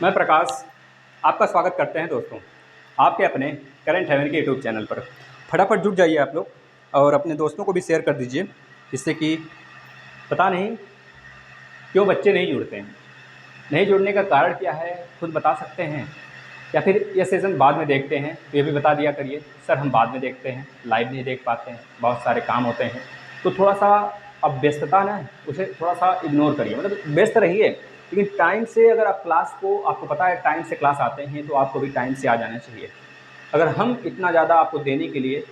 मैं प्रकाश आपका स्वागत करते हैं दोस्तों आपके अपने करंट हेवन के यूट्यूब चैनल पर। फटाफट जुट जाइए आप लोग और अपने दोस्तों को भी शेयर कर दीजिए, जिससे कि पता नहीं क्यों बच्चे नहीं जुड़ते हैं। नहीं जुड़ने का कारण क्या है, खुद बता सकते हैं या फिर ये सेशन बाद में देखते हैं तो ये भी बता दिया करिए। सर हम बाद में देखते हैं, लाइव नहीं देख पाते हैं, बहुत सारे काम होते हैं। तो थोड़ा सा अब व्यस्तता ना उसे थोड़ा सा इग्नोर करिए, मतलब व्यस्त रहिए लेकिन टाइम से। अगर आप क्लास को, आपको पता है टाइम से क्लास आते हैं तो आपको भी टाइम से आ जाना चाहिए। अगर हम इतना ज़्यादा आपको देने के लिए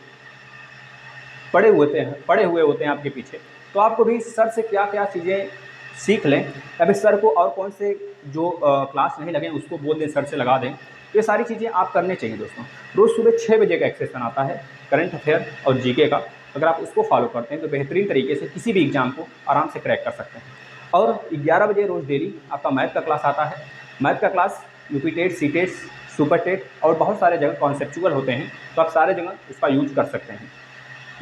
पड़े हुए होते हैं आपके पीछे, तो आपको भी सर से क्या क्या चीज़ें सीख लें या फिर सर को और कौन से जो क्लास नहीं लगे उसको बोल दें, सर से लगा दें। ये सारी चीज़ें आप करने चाहिए दोस्तों। रोज़ सुबह 6 बजे का एक सेशन आता है करंट अफेयर और जीके का। अगर आप उसको फॉलो करते हैं तो बेहतरीन तरीके से किसी भी एग्जाम को आराम से क्रैक कर सकते हैं। और 11 बजे रोज़ डेली आपका मैथ का क्लास आता है। मैथ का class UP TET, C TET, super TET और बहुत सारे जगह कॉन्सेप्चुअल होते हैं, तो आप सारे जगह उसका यूज कर सकते हैं।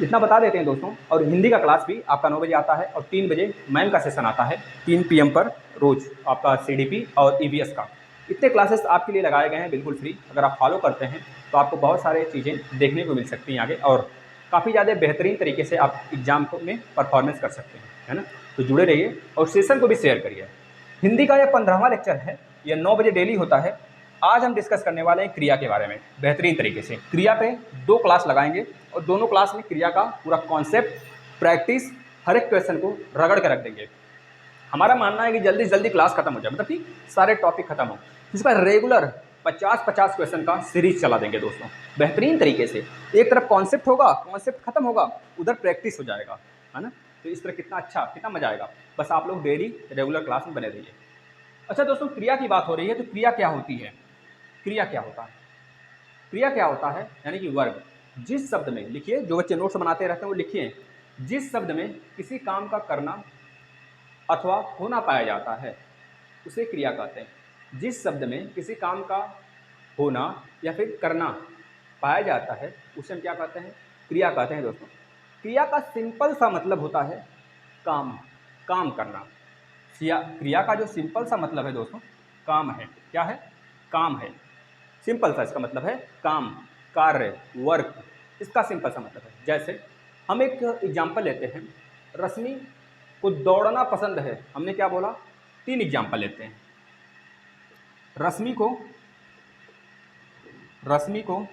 इतना बता देते हैं दोस्तों। और हिंदी का क्लास भी आपका 9 बजे आता है और 3 बजे मैम का सेशन आता है 3 PM पर रोज़ आपका CDP और EVS का। इतने क्लासेस आपके लिए लगाए गए हैं बिल्कुल फ्री। अगर आप फॉलो करते हैं तो आपको बहुत सारे चीज़ें देखने को मिल सकती हैं आगे, और काफ़ी ज़्यादा बेहतरीन तरीके से आप एग्जाम को में परफॉर्मेंस कर सकते हैं, है ना। तो जुड़े रहिए और सेशन को भी शेयर करिए। हिंदी का यह 15वां लेक्चर है, यह 9 बजे डेली होता है। आज हम डिस्कस करने वाले हैं क्रिया के बारे में बेहतरीन तरीके से। क्रिया पे 2 क्लास लगाएंगे और दोनों क्लास में क्रिया का पूरा कॉन्सेप्ट, प्रैक्टिस, हर एक क्वेश्चन को रगड़ के रख देंगे। हमारा मानना है कि जल्दी से जल्दी क्लास खत्म हो जाए, मतलब कि सारे टॉपिक खत्म हो। इसका रेगुलर 50-50 क्वेश्चन का सीरीज चला देंगे दोस्तों बेहतरीन तरीके से। एक तरफ कॉन्सेप्ट होगा, कॉन्सेप्ट खत्म होगा, उधर प्रैक्टिस हो जाएगा, है ना। तो इस तरह कितना अच्छा, कितना मजा आएगा। बस आप लोग डेली रेगुलर क्लास में बने रहिए। अच्छा दोस्तों, क्रिया की बात हो रही है तो क्रिया क्या होती है? क्रिया क्या होता है? क्रिया क्या होता है यानी कि वर्ब। जिस शब्द में, लिखिए, जो बच्चे नोट्स बनाते रहते हैं वो लिखिए, जिस शब्द में किसी काम का करना अथवा होना पाया जाता है उसे क्रिया कहते हैं। जिस शब्द में किसी काम का होना या फिर करना पाया जाता है उसे हम क्या कहते हैं? क्रिया कहते हैं दोस्तों। क्रिया का सिंपल सा मतलब होता है काम, काम करना। क्रिया का जो सिंपल सा मतलब है दोस्तों, काम है। क्या है? काम है। सिंपल सा इसका मतलब है काम, कार्य, वर्क। इसका सिंपल सा मतलब है। जैसे हम एक एग्जाम्पल लेते हैं, रश्मि को दौड़ना पसंद है। हमने क्या बोला? 3 एग्जाम्पल लेते हैं। रश्मि को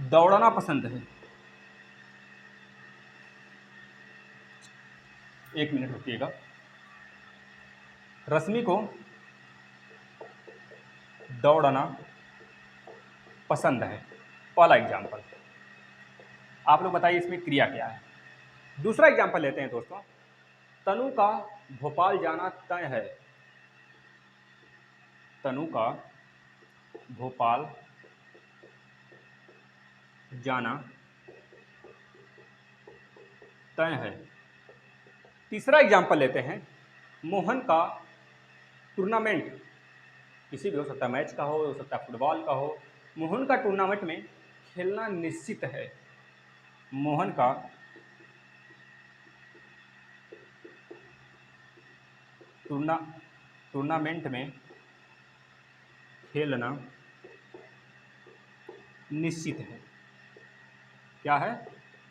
दौड़ना पसंद है। 1 मिनट रुकिएगा। रश्मि को दौड़ना पसंद है, पहला एग्जाम्पल। आप लोग बताइए इसमें क्रिया क्या है? दूसरा एग्जाम्पल लेते हैं दोस्तों, तनु का भोपाल जाना तय है। तनु का भोपाल जाना तय है। तीसरा एग्जाम्पल लेते हैं, मोहन का टूर्नामेंट, किसी भी हो सकता है, मैच का हो सकता है फुटबॉल का हो, मोहन का टूर्नामेंट में खेलना निश्चित है। मोहन का टूर्नामेंट में खेलना निश्चित है। क्या है?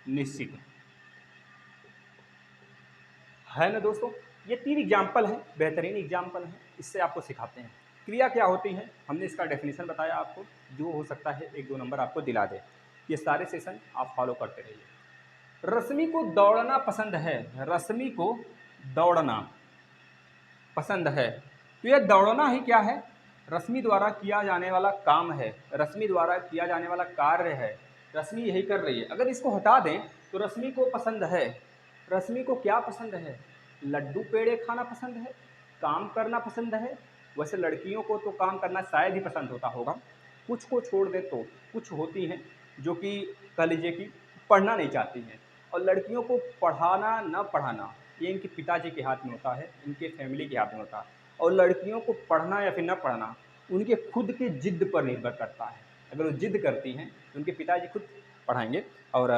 निश्चित है ना दोस्तों। ये 3 एग्जाम्पल हैं, बेहतरीन एग्जाम्पल हैं। इससे आपको सिखाते हैं क्रिया क्या होती है। हमने इसका डेफिनेशन बताया आपको, जो हो सकता है 1-2 नंबर आपको दिला दे। ये सारे सेशन आप फॉलो करते रहिए। रश्मि को दौड़ना पसंद है। रश्मि को दौड़ना पसंद है, तो यह दौड़ना ही क्या है? रश्मि द्वारा किया जाने वाला काम है, रश्मि द्वारा किया जाने वाला कार्य है। रश्मि यही कर रही है। अगर इसको हटा दें तो रश्मि को पसंद है। रश्मि को क्या पसंद है? लड्डू पेड़े खाना पसंद है, काम करना पसंद है। वैसे लड़कियों को तो काम करना शायद ही पसंद होता होगा, कुछ को छोड़ दे तो कुछ होती हैं जो कि कह लीजिए कि पढ़ना नहीं चाहती हैं। और लड़कियों को पढ़ाना न पढ़ाना ये इनके पिताजी के हाथ में होता है, इनके फैमिली के हाथ में होता है। और लड़कियों को पढ़ना या फिर न पढ़ना उनके खुद के जिद पर निर्भर करता है। अगर वो जिद करती हैं तो उनके पिताजी खुद पढ़ाएंगे। और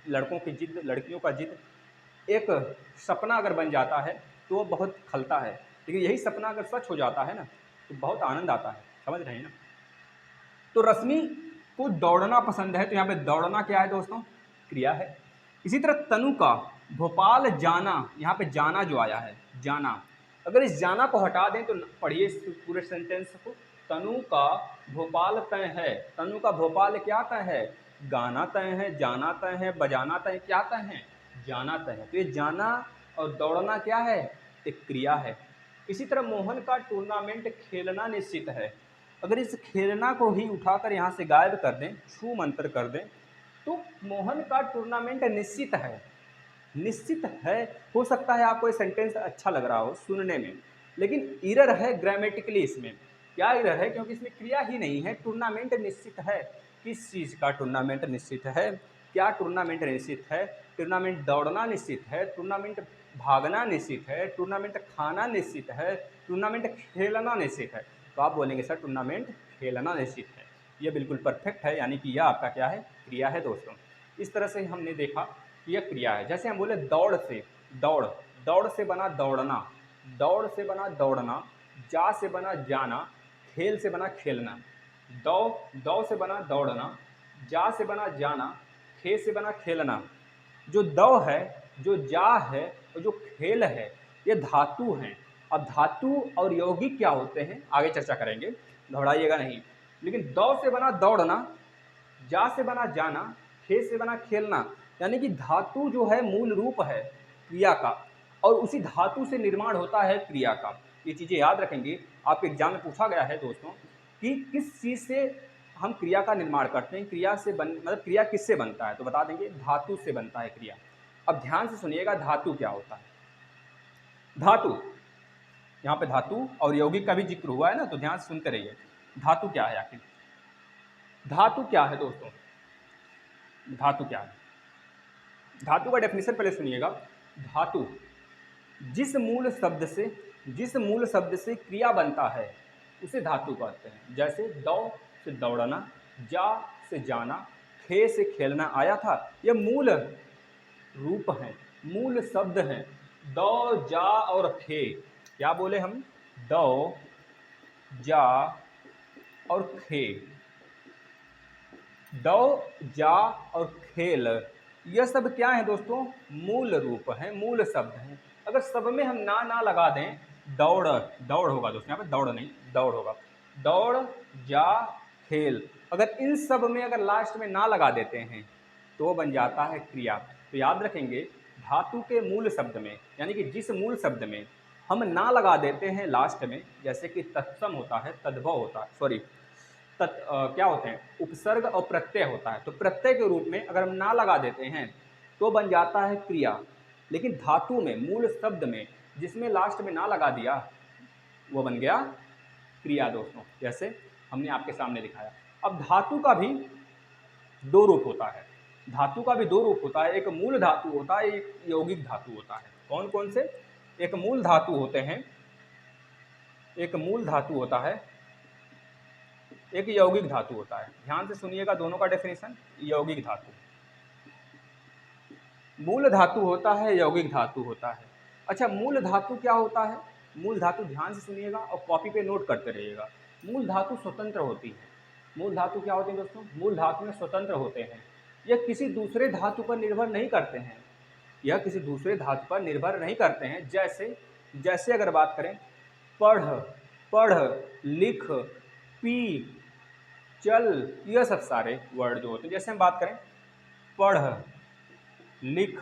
लड़कों की जिद, लड़कियों का जिद एक सपना अगर बन जाता है तो वो बहुत खलता है। लेकिन यही सपना अगर सच हो जाता है ना, तो बहुत आनंद आता है, समझ रहे हैं ना। तो रश्मि को दौड़ना पसंद है, तो यहाँ पे दौड़ना क्या है दोस्तों, क्रिया है। इसी तरह तनु का भोपाल जाना, यहाँ पे जाना जो आया है जाना, अगर इस जाना को हटा दें तो पढ़िए इस पूरे सेंटेंस को। तनु का भोपाल तय है, तनु का भोपाल क्या तय है, गाना तय है, जाना तय है, बजाना तय, क्या तय है, जाना तय है। तो ये जाना और दौड़ना क्या है, एक क्रिया है। इसी तरह मोहन का टूर्नामेंट खेलना निश्चित है, अगर इस खेलना को ही उठाकर यहाँ से गायब कर दें, छू मंत्र कर दें, तो मोहन का टूर्नामेंट निश्चित है। निश्चित है, हो सकता है आपको ये सेंटेंस अच्छा लग रहा हो सुनने में, लेकिन इरर है ग्रामेटिकली इसमें। क्या इरर है, क्योंकि इसमें क्रिया ही नहीं है। टूर्नामेंट निश्चित है, किस चीज़ का टूर्नामेंट निश्चित है, क्या टूर्नामेंट निश्चित है, टूर्नामेंट दौड़ना निश्चित है, टूर्नामेंट भागना निश्चित है, टूर्नामेंट खाना निश्चित है, टूर्नामेंट खेलना निश्चित है। तो आप बोलेंगे सर टूर्नामेंट खेलना निश्चित है। ये बिल्कुल परफेक्ट है, यानी कि यह आपका क्या है, क्रिया है दोस्तों। इस तरह से हमने देखा कि यह क्रिया है। जैसे हम बोले दौड़ से, दौड़, दौड़ से बना दौड़ना, दौड़ से बना दौड़ना, जा से बना जाना, खेल से बना खेलना। दौ, दौ से बना दौड़ना, जा से बना जाना, खे से बना खेलना। जो दौ है, जो जा है और जो खेल है, ये धातु हैं। अब धातु और यौगिक क्या होते हैं आगे चर्चा करेंगे, घबराइएगा नहीं। लेकिन दौ से बना दौड़ना, जा से बना जाना, खे से बना खेलना, यानी कि धातु जो है मूल रूप है क्रिया का, और उसी धातु से निर्माण होता है क्रिया का। ये चीज़ें याद रखेंगे। आपके एग्जाम में पूछा गया है दोस्तों कि किस चीज़ से हम क्रिया का निर्माण करते हैं, क्रिया से मतलब क्रिया किससे बनता है, तो बता देंगे धातु से बनता है क्रिया। अब ध्यान से सुनिएगा धातु क्या होता है। धातु, यहाँ पे धातु और यौगिक का भी जिक्र हुआ है ना, तो ध्यान से सुनते रहिए। धातु क्या है आखिर, धातु क्या है दोस्तों, धातु क्या है। धातु का डेफिनेशन पहले सुनिएगा। धातु जिस मूल शब्द से क्रिया बनता है उसे धातु कहते हैं। जैसे दौ से दौड़ना, जा से जाना, खे से खेलना आया था, यह मूल रूप हैं, मूल शब्द हैं। दौ, जा और खे, क्या बोले हम, दौ, जा और खे, दौ, जा और खेल, यह सब क्या है दोस्तों, मूल रूप हैं, मूल शब्द हैं। अगर सब में हम ना लगा दें, दौड़, दौड़ होगा दोस्तों, यहाँ पे दौड़ नहीं, दौड़ होगा, दौड़, जा, खेल, अगर इन सब में अगर लास्ट में ना लगा देते हैं तो बन जाता है क्रिया। तो याद रखेंगे धातु के मूल शब्द में, यानी कि जिस मूल शब्द में हम ना लगा देते हैं लास्ट में, जैसे कि तत्सम होता है, तद्भव होता है, सॉरी क्या होते हैं, उपसर्ग और प्रत्यय होता है, तो प्रत्यय के रूप में अगर हम ना लगा देते हैं तो बन जाता है क्रिया। लेकिन धातु में, मूल शब्द में जिसमें लास्ट में ना लगा दिया वो बन गया क्रिया दोस्तों, जैसे हमने आपके सामने दिखाया। अब धातु का भी दो रूप होता है, धातु का भी दो रूप होता है, एक मूल धातु होता है, एक यौगिक धातु होता है। कौन कौन से, एक मूल धातु होते हैं, एक मूल धातु होता है, एक यौगिक धातु होता है। ध्यान से सुनिएगा दोनों का डेफिनेशन। यौगिक धातु, मूल धातु होता है, यौगिक धातु होता है। अच्छा, मूल धातु क्या होता है, मूल धातु ध्यान से सुनिएगा और कॉपी पे नोट करते रहिएगा। मूल धातु स्वतंत्र होती है। मूल धातु क्या होती है दोस्तों, मूल धातु में स्वतंत्र होते हैं, यह किसी दूसरे धातु पर निर्भर नहीं करते हैं, यह किसी दूसरे धातु पर निर्भर नहीं करते हैं। जैसे अगर बात करें पढ़, पढ़, लिख, पी, चल, यह सब सारे वर्ड जो होते हैं, जैसे हम बात करें पढ़, लिख,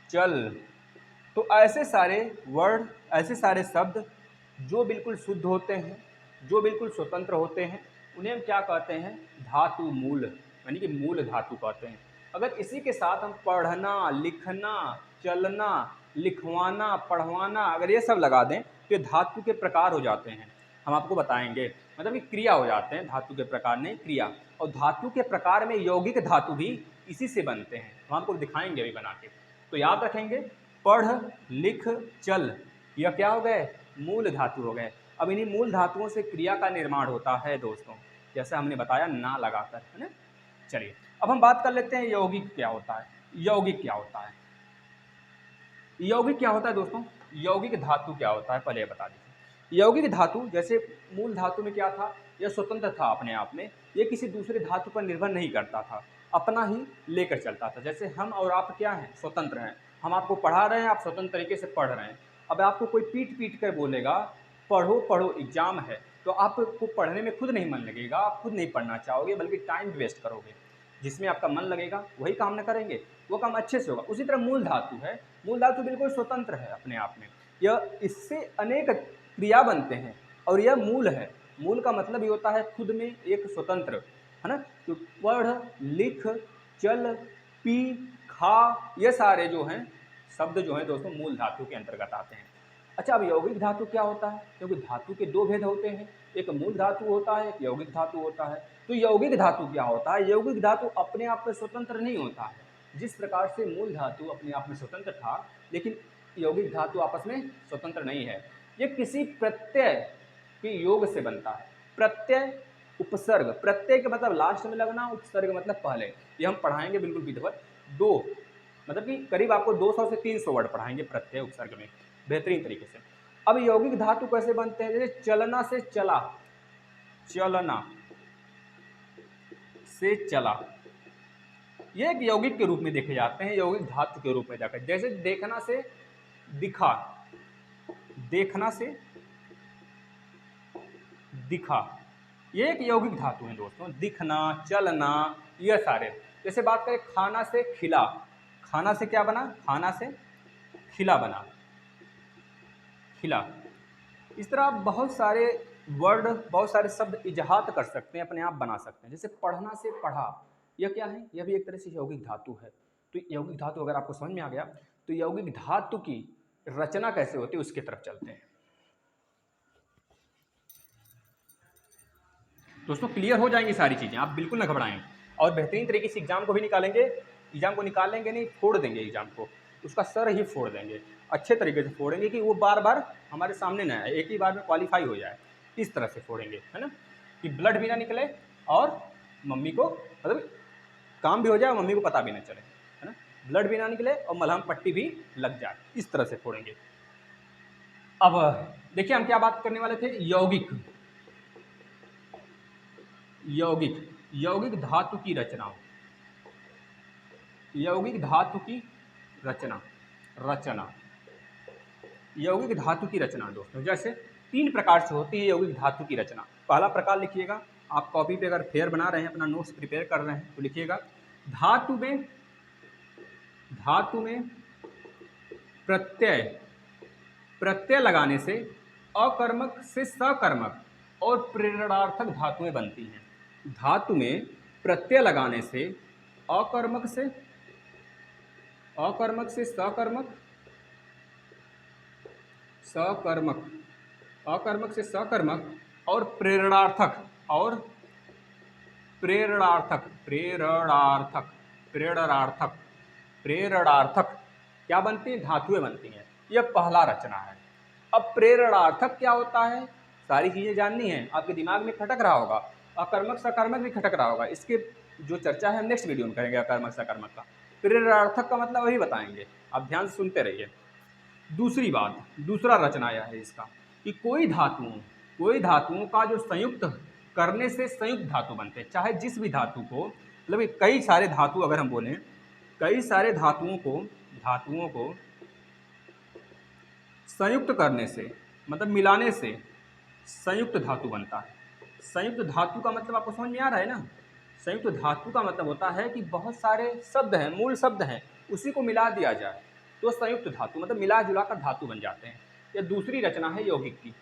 चल, तो ऐसे सारे वर्ड, ऐसे सारे शब्द जो बिल्कुल शुद्ध होते हैं, जो बिल्कुल स्वतंत्र होते हैं, उन्हें हम क्या कहते हैं, धातु मूल, यानी कि मूल धातु कहते हैं। अगर इसी के साथ हम पढ़ना, लिखना, चलना, लिखवाना, पढ़वाना, अगर ये सब लगा दें तो ये धातु के प्रकार हो जाते हैं। हम आपको बताएंगे, मतलब कि क्रिया हो जाते हैं, धातु के प्रकार नहीं क्रिया। और धातु के प्रकार में यौगिक धातु भी इसी से बनते हैं, हम आपको दिखाएंगे अभी बना के। तो याद रखेंगे पढ़, लिख, चल, यह क्या हो गए, मूल धातु हो गए। अब इन्हीं मूल धातुओं से क्रिया का निर्माण होता है दोस्तों, जैसे हमने बताया ना लगाकर, है ना। चलिए अब हम बात कर लेते हैं यौगिक क्या होता है। यौगिक क्या होता है, यौगिक क्या होता है दोस्तों, यौगिक धातु क्या होता है, पहले बता दीजिए। यौगिक धातु जैसे मूल धातु में क्या था, यह स्वतंत्र था अपने आप में, ये किसी दूसरे धातु पर निर्भर नहीं करता था, अपना ही लेकर चलता था। जैसे हम और आप क्या हैं, स्वतंत्र हैं। हम आपको पढ़ा रहे हैं, आप स्वतंत्र तरीके से पढ़ रहे हैं। अब आपको कोई पीट पीट कर बोलेगा पढ़ो पढ़ो एग्जाम है, तो आपको पढ़ने में खुद नहीं मन लगेगा, आप खुद नहीं पढ़ना चाहोगे, बल्कि टाइम वेस्ट करोगे। जिसमें आपका मन लगेगा वही काम न करेंगे, वो काम अच्छे से होगा। उसी तरह मूल धातु है, मूल धातु बिल्कुल स्वतंत्र है अपने आप में, यह इससे अनेक क्रिया बनते हैं और यह मूल है। मूल का मतलब ये होता है खुद में एक स्वतंत्र, है ना। तो पढ़, लिख, चल, पी, खा, ये सारे जो हैं शब्द जो हैं दोस्तों मूल धातु के अंतर्गत आते हैं। अच्छा, अब यौगिक धातु क्या होता है, क्योंकि धातु के दो भेद होते हैं, एक मूल धातु होता है, एक यौगिक धातु होता है। तो यौगिक धातु क्या होता है, यौगिक धातु अपने आप में स्वतंत्र नहीं होता है। जिस प्रकार से मूल धातु अपने आप में स्वतंत्र था, लेकिन यौगिक धातु आपस में स्वतंत्र नहीं है। ये किसी प्रत्यय के योग से बनता है। प्रत्यय, उपसर्ग, प्रत्यय के मतलब लास्ट में लगना, उपसर्ग मतलब पहले। ये हम पढ़ाएंगे बिल्कुल विधिवत, दो मतलब कि करीब आपको 200 से 300 वर्ड पढ़ाएंगे प्रत्यय उपसर्ग में बेहतरीन तरीके से। अब यौगिक धातु कैसे बनते हैं, जैसे चलना से चला, चलना से चला, ये एक यौगिक के रूप में देखे जाते हैं, यौगिक धातु के रूप में जाकर। जैसे देखना से दिखा, देखना से दिखा, ये एक यौगिक धातु है दोस्तों। दिखना, चलना, ये सारे। जैसे बात करें खाना से खिला, खाना से क्या बना, खाना से खिला बना, खिला। इस तरह आप बहुत सारे वर्ड, बहुत सारे शब्द इजहात कर सकते हैं, अपने आप बना सकते हैं। जैसे पढ़ना से पढ़ा, यह क्या है, यह भी एक तरह से यौगिक धातु है। तो यौगिक धातु अगर आपको समझ में आ गया, तो यौगिक धातु की रचना कैसे होती है उसकी तरफ चलते हैं। दोस्तों क्लियर हो जाएंगी सारी चीज़ें, आप बिल्कुल ना घबराएं, और बेहतरीन तरीके से एग्जाम को भी निकालेंगे। एग्जाम को निकाल लेंगे नहीं, फोड़ देंगे एग्जाम को, उसका सर ही फोड़ देंगे, अच्छे तरीके से फोड़ेंगे कि वो बार बार हमारे सामने ना आए, एक ही बार में क्वालिफाई हो जाए। इस तरह से फोड़ेंगे, है ना, कि ब्लड भी ना निकले और मम्मी को मतलब काम भी हो जाए और मम्मी को पता भी ना चले, है ना, ब्लड भी ना निकले और मलहम पट्टी भी लग जाए, इस तरह से फोड़ेंगे। अब देखिए हम क्या बात करने वाले थे, यौगिक, यौगिक, यौगिक धातु की रचना, यौगिक धातु की रचना, रचना, यौगिक धातु की रचना दोस्तों जैसे 3 प्रकार से होती है यौगिक धातु की रचना। पहला प्रकार लिखिएगा, आप कॉपी पे अगर फेयर बना रहे हैं, अपना नोट्स प्रिपेयर कर रहे हैं तो लिखिएगा, धातु में, धातु में प्रत्यय, प्रत्यय लगाने से अकर्मक से सकर्मक और प्रेरणार्थक धातुएं बनती हैं। धातु में प्रत्यय लगाने से अकर्मक से, अकर्मक से सकर्मक, सकर्मक, अकर्मक से सकर्मक और प्रेरणार्थक, और प्रेरणार्थक, प्रेरणार्थक, प्रेरणार्थक, प्रेरणार्थक क्या बनती है, धातुएं बनती हैं। यह पहला रचना है। अब प्रेरणार्थक क्या होता है, सारी चीजें जाननी है, आपके दिमाग में खटक रहा होगा, अकर्मक सकर्मक भी खटक रहा होगा। इसके जो चर्चा है हम नेक्स्ट वीडियो में करेंगे अकर्मक सकर्मक का। प्रेरणार्थक का मतलब वही बताएंगे, आप ध्यान से सुनते रहिए। दूसरी बात, दूसरा रचना यह है इसका कि कोई धातुओं, कोई धातुओं का जो संयुक्त करने से संयुक्त धातु बनते हैं, चाहे जिस भी धातु को, मतलब कई सारे धातु अगर हम बोलें, कई सारे धातुओं को, धातुओं को संयुक्त करने से मतलब मिलाने से संयुक्त धातु बनता है। संयुक्त धातु का मतलब आपको समझ में आ रहा है ना, संयुक्त धातु का मतलब होता है कि बहुत सारे शब्द हैं, मूल शब्द हैं, उसी को मिला दिया जाए तो संयुक्त धातु मतलब मिला जुला कर धातु बन जाते हैं। यह दूसरी रचना है यौगिक की।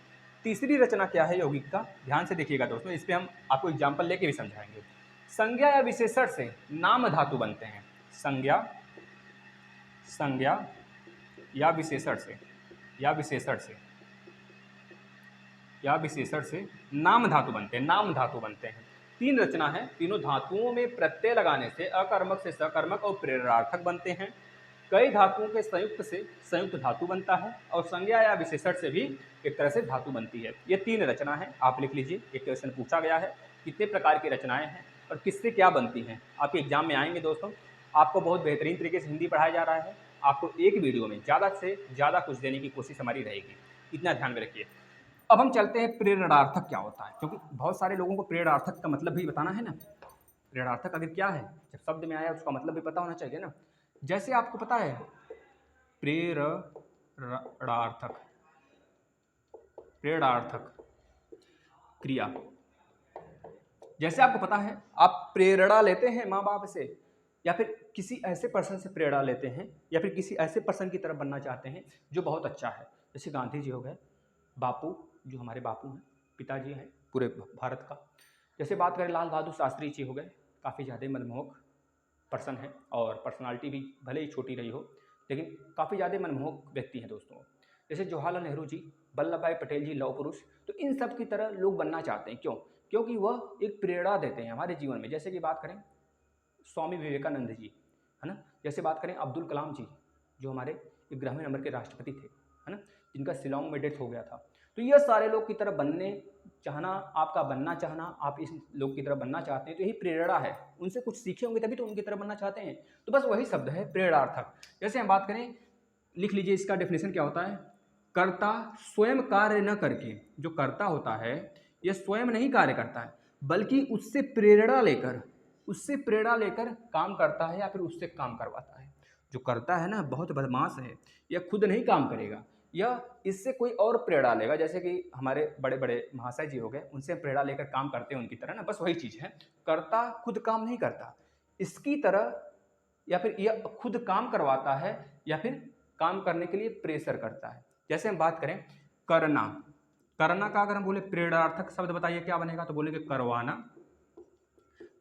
तीसरी रचना क्या है यौगिक का, ध्यान से देखिएगा दोस्तों, इस पर हम आपको एग्जाम्पल लेके भी समझाएंगे। संज्ञा या विशेषण से नाम धातु बनते हैं। संज्ञा, संज्ञा या विशेषण से, या विशेषण से, या विशेषण से नाम धातु बनते हैं, नाम धातु बनते हैं। 3 रचना है, तीनों धातुओं में प्रत्यय लगाने से अकर्मक से सकर्मक और प्रेरणार्थक बनते हैं। कई धातुओं के संयुक्त से संयुक्त धातु बनता है, और संज्ञा या विशेषण से भी एक तरह से धातु बनती है। ये 3 रचना है, आप लिख लीजिए। एक क्वेश्चन पूछा गया है कितने प्रकार की रचनाएं हैं और किससे क्या बनती हैं, आपके एग्जाम में आएंगे दोस्तों। आपको बहुत बेहतरीन तरीके से हिंदी पढ़ाया जा रहा है, आपको एक वीडियो में ज़्यादा से ज़्यादा कुछ देने की कोशिश हमारी रहेगी, इतना ध्यान में रखिए। अब हम चलते हैं प्रेरणार्थक क्या होता है, क्योंकि बहुत सारे लोगों को प्रेरणार्थक का मतलब भी बताना है ना। प्रेरणार्थक आखिर क्या है, जब शब्द में आया उसका मतलब भी पता होना चाहिए ना। जैसे आपको पता है प्रेरणार्थक, प्रेरणार्थक क्रिया, जैसे आपको पता है आप प्रेरणा लेते हैं माँ बाप से, या फिर किसी ऐसे पर्सन से प्रेरणा लेते हैं, या फिर किसी ऐसे पर्सन की तरफ बनना चाहते हैं जो बहुत अच्छा है। जैसे गांधी जी हो गए, बापू जो हमारे बापू हैं, पिताजी हैं पूरे भारत का। जैसे बात करें लाल बहादुर शास्त्री जी हो गए, काफ़ी ज़्यादा मनमोहक पर्सन है, और पर्सनालिटी भी भले ही छोटी रही हो लेकिन काफ़ी ज़्यादा मनमोहक व्यक्ति हैं दोस्तों। जैसे जवाहरलाल नेहरू जी, वल्लभ भाई पटेल जी, लौह पुरुष, तो इन सब की तरह लोग बनना चाहते हैं। क्यों? क्योंकि वह एक प्रेरणा देते हैं हमारे जीवन में। जैसे कि बात करें स्वामी विवेकानंद जी, है ना। जैसे बात करें अब्दुल कलाम जी, जो हमारे 11वें नंबर के राष्ट्रपति थे, है ना, जिनका शिलांग में डेथ हो गया था। तो ये सारे लोग की तरह बनने चाहना, आपका बनना चाहना, आप इस लोग की तरह बनना चाहते हैं, तो यही प्रेरणा है। उनसे कुछ सीखे होंगे तभी तो उनकी तरह बनना चाहते हैं। तो बस वही शब्द है प्रेरणार्थक। जैसे हम बात करें, लिख लीजिए इसका डेफिनेशन क्या होता है। कर्ता स्वयं कार्य न करके, जो कर्ता होता है यह स्वयं नहीं कार्य करता है, बल्कि उससे प्रेरणा लेकर काम करता है, या फिर उससे काम करवाता है। जो करता है ना, बहुत बदमाश है, यह खुद नहीं काम करेगा, यह इससे कोई और प्रेरणा लेगा। जैसे कि हमारे बड़े बड़े महाशय जी हो गए, उनसे प्रेरणा लेकर काम करते हैं उनकी तरह ना, बस वही चीज़ है। कर्ता खुद काम नहीं करता, इसकी तरह, या फिर यह खुद काम करवाता है, या फिर काम करने के लिए प्रेशर करता है। जैसे हम बात करें करना, करना का अगर हम बोले प्रेरणार्थक शब्द बताइए क्या बनेगा, तो बोलेंगे करवाना।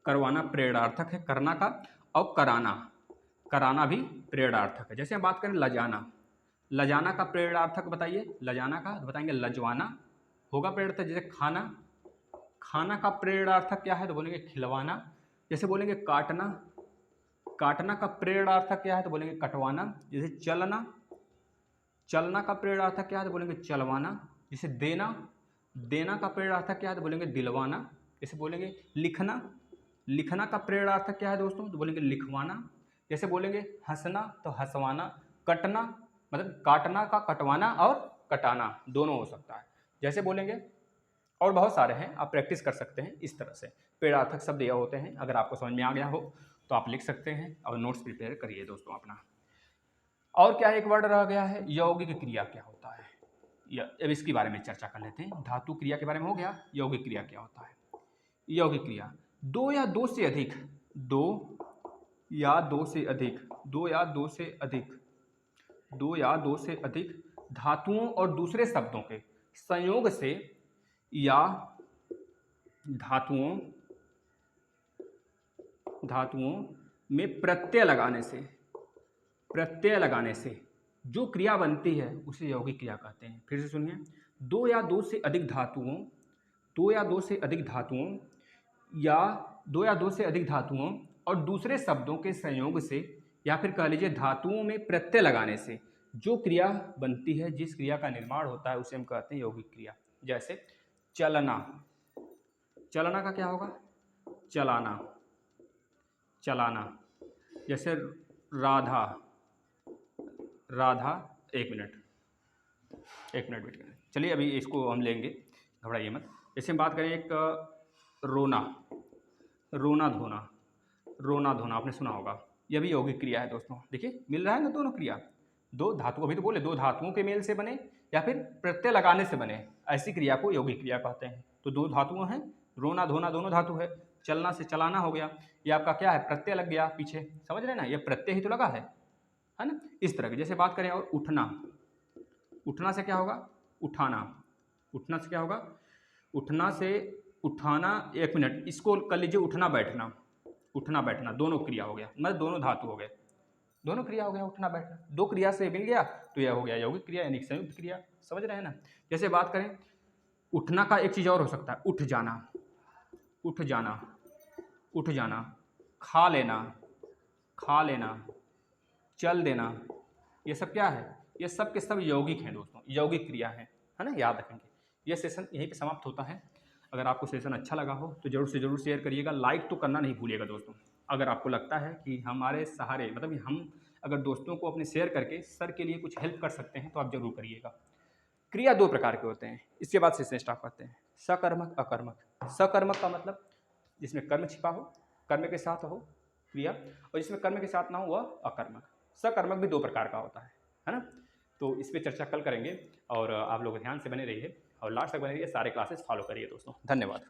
करवाना प्रेरणार्थक है करना का, और कराना, कराना भी प्रेरणार्थक है। जैसे हम बात करें लजाना, लजाना का प्रेरणार्थक बताइए, लजाना का तो बताएंगे लजवाना होगा प्रेरणार्थक। जैसे खाना, खाना का प्रेरणार्थक क्या है, तो बोलेंगे खिलवाना। जैसे बोलेंगे काटना, काटना का प्रेरणार्थक क्या है, तो बोलेंगे कटवाना। जैसे चलना, चलना का प्रेरणार्थक क्या है, तो बोलेंगे चलवाना। जैसे देना, देना का प्रेरणार्थक क्या है, तो बोलेंगे दिलवाना। जैसे बोलेंगे लिखना, लिखना का प्रेरणार्थक क्या है दोस्तों, तो बोलेंगे लिखवाना। जैसे बोलेंगे हंसना, तो हंसवाना। कटना मतलब काटना का कटवाना, और कटाना दोनों हो सकता है। जैसे बोलेंगे, और बहुत सारे हैं, आप प्रैक्टिस कर सकते हैं इस तरह से। प्रेरणार्थक शब्द यह होते हैं। अगर आपको समझ में आ गया हो तो आप लिख सकते हैं, और नोट्स प्रिपेयर करिए दोस्तों अपना। और क्या एक वर्ड रह गया है, यौगिक क्रिया क्या होता है, अब इसके बारे में चर्चा कर लेते हैं। धातु क्रिया के बारे में हो गया, यौगिक क्रिया क्या होता है। यौगिक क्रिया, दो या दो से अधिक, दो या दो से अधिक, दो या दो से अधिक, दो या दो से अधिक धातुओं और दूसरे शब्दों के संयोग से, या धातुओं में प्रत्यय लगाने से, प्रत्यय लगाने से जो क्रिया बनती है उसे यौगिक क्रिया कहते हैं। फिर से सुनिए, दो या दो से अधिक धातुओं, दो या दो से अधिक धातुओं, या दो या दो से अधिक धातुओं और दूसरे शब्दों के संयोग से, या फिर कह लीजिए धातुओं में प्रत्यय लगाने से जो क्रिया बनती है, जिस क्रिया का निर्माण होता है, उसे हम कहते हैं यौगिक क्रिया। जैसे चलना, चलना का क्या होगा, चलाना, चलाना। जैसे राधा, राधा, एक मिनट वेट करें, चलिए अभी इसको हम लेंगे, घबराइए मत। जैसे हम बात करें एक रोना, रोना धोना, रोना धोना आपने सुना होगा, यह भी यौगिक क्रिया है दोस्तों। देखिए मिल रहा है ना दोनों क्रिया, दो धातु, अभी तो बोले दो धातुओं के मेल से बने या फिर प्रत्यय लगाने से बने, ऐसी क्रिया को यौगिक क्रिया कहते हैं। तो दो धातुओं हैं, रोना धोना दोनों धातु है, चलना से चलाना हो गया, ये आपका क्या है, प्रत्यय लग गया पीछे, समझ रहे ना, ये प्रत्यय ही तो लगा है ना, इस तरह की। जैसे बात करें और उठना, उठना से क्या होगा, उठाना, उठना से क्या होगा, उठना से उठाना। एक मिनट, इसको कर लीजिए उठना बैठना, उठना बैठना दोनों क्रिया हो गया, मतलब दोनों धातु हो गए, दोनों क्रिया हो गया उठना बैठना, दो क्रिया से मिल गया तो यह हो गया यौगिक क्रिया, यानी संयुक्त क्रिया, समझ रहे हैं ना। जैसे बात करें उठना का एक चीज़ और हो सकता है, उठ जाना, उठ जाना, उठ जाना, खा लेना, खा लेना, चल देना, ये सब क्या है, ये सब के सब यौगिक हैं दोस्तों, यौगिक क्रिया है ना, याद रखेंगे। ये सेशन यहीं पे समाप्त होता है। अगर आपको सेशन अच्छा लगा हो तो ज़रूर से ज़रूर शेयर करिएगा, लाइक तो करना नहीं भूलिएगा दोस्तों। अगर आपको लगता है कि हमारे सहारे, मतलब हम अगर दोस्तों को अपने शेयर करके सर के लिए कुछ हेल्प कर सकते हैं तो आप ज़रूर करिएगा। क्रिया 2 प्रकार के होते हैं। इसके बाद से स्टार्ट करते हैं। सकर्मक, अकर्मक। सकर्मक का मतलब जिसमें कर्म छिपा हो, कर्म के साथ हो क्रिया, और जिसमें कर्म के साथ ना हो वह अकर्मक। सकर्मक भी 2 प्रकार का होता है ना। तो इस पर चर्चा कल करेंगे और आप लोग ध्यान से बने रहिए और लास्ट तक बने रहिए। सारे क्लासेस फॉलो करिए दोस्तों। धन्यवाद।